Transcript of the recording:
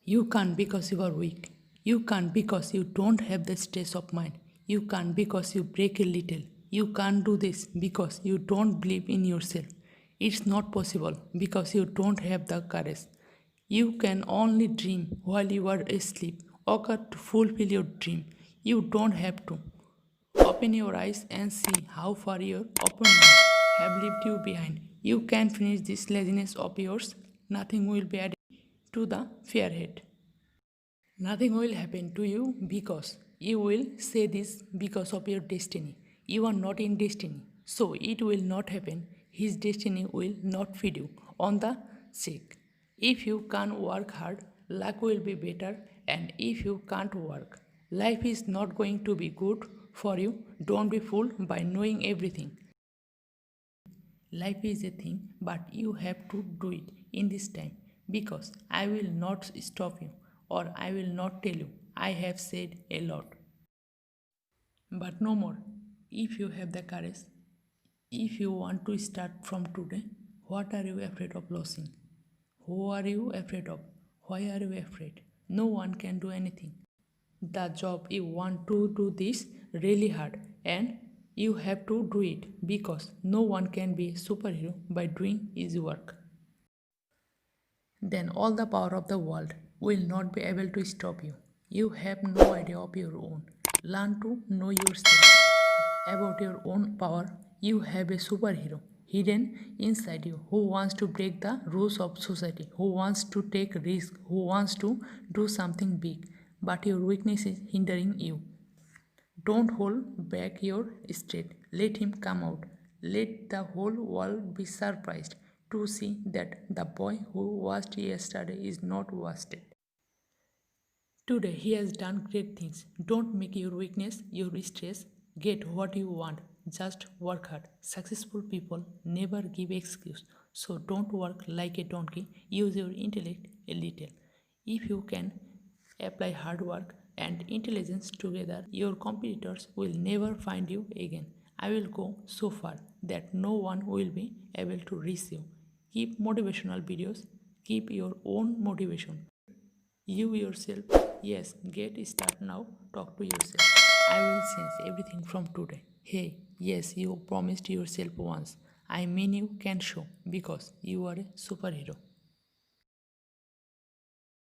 You can't because you are weak. You can't because you don't have the stress of mind. You can't because you break a little. You can't do this because you don't believe in yourself. It's not possible because you don't have the courage. You can only dream while you are asleep. Occur to fulfill your dream. You don't have to. Open your eyes and see how far your opponents have left you behind. You can finish this laziness of yours. Nothing will be added to the fairhead. Nothing will happen to you because you will say this because of your destiny. You are not in destiny, so it will not happen. His destiny will not feed you on the sick. If you can't work hard, luck will be better, and if you can't work, life is not going to be good for you. Don't be fooled by knowing everything. Life is a thing, but you have to do it in this time because I will not stop you or I will not tell you. I have said a lot. But no more. If you have the courage, if you want to start from today, what are you afraid of losing? Who are you afraid of? Why are you afraid? No one can do anything. The job you want to do this really hard and you have to do it because no one can be a superhero by doing easy work. Then all the power of the world will not be able to stop you. You have no idea of your own. Learn to know yourself about your own power. You have a superhero hidden inside you who wants to break the rules of society, who wants to take risk, who wants to do something big, but your weakness is hindering you. Don't hold back your strength. Let him come out. Let the whole world be surprised to see that the boy who washed yesterday is not wasted. Today he has done great things. Don't make your weakness your stress. Get what you want. Just work hard. Successful people never give excuse. So don't work like a donkey. Use your intellect a little. If you can apply hard work and intelligence together, your competitors will never find you again. I will go so far that no one will be able to reach you. Keep motivational videos. Keep your own motivation. You yourself, yes, get start now. Talk to yourself. I will change everything from today. Hey, yes, you promised yourself once. I mean, you can show because you are a superhero.